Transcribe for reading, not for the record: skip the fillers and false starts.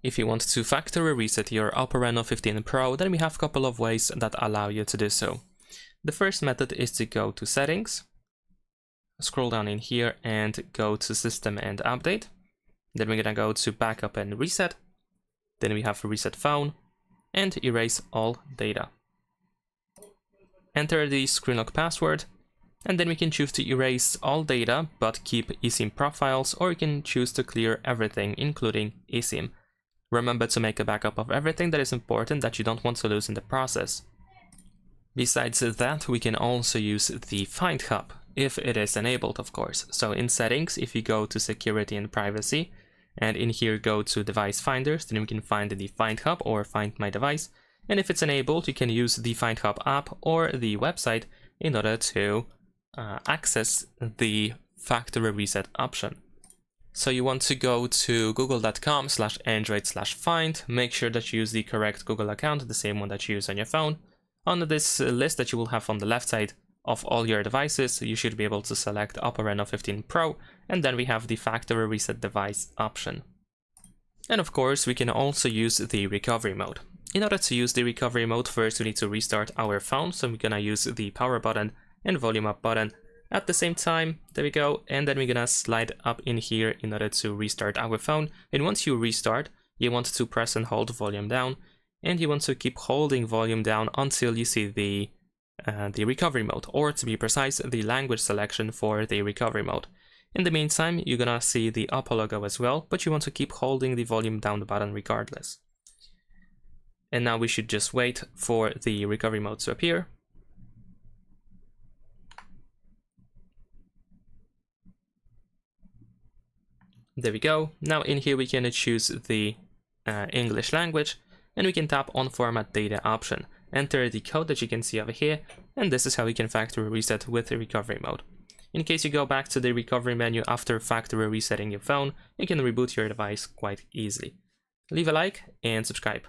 If you want to factory reset your OPPO Reno 15 Pro, then we have a couple of ways that allow you to do so. The first method is to go to Settings, scroll down in here and go to System and Update. Then we're gonna go to Backup and Reset. Then we have Reset Phone and Erase all data. Enter the screen lock password, and then we can choose to erase all data but keep eSIM profiles, or you can choose to clear everything including eSIM. Remember to make a backup of everything that is important that you don't want to lose in the process. Besides that, we can also use the Find Hub, if it is enabled of course. So in Settings, if you go to Security and Privacy, and in here go to Device Finders, then we can find the Find Hub or Find My Device. And if it's enabled, you can use the Find Hub app or the website in order to access the factory reset option. So you want to go to google.com/android/find, make sure that you use the correct Google account, the same one that you use on your phone. On this list that you will have on the left side of all your devices, you should be able to select OPPO Reno 15 Pro, and then we have the factory reset device option. And of course, we can also use the recovery mode. In order to use the recovery mode, first we need to restart our phone, so we're gonna use the power button and volume up button at the same time. There we go, and then we're gonna slide up in here in order to restart our phone. And once you restart, you want to press and hold volume down, and you want to keep holding volume down until you see the recovery mode, or to be precise, the language selection for the recovery mode. In the meantime, you're gonna see the OPPO logo as well, but you want to keep holding the volume down button regardless. And now we should just wait for the recovery mode to appear. There we go. Now in here we can choose the English language, and we can tap on Format Data option. Enter the code that you can see over here, and this is how we can factory reset with the recovery mode. In case you go back to the recovery menu after factory resetting your phone, you can reboot your device quite easily. Leave a like and subscribe.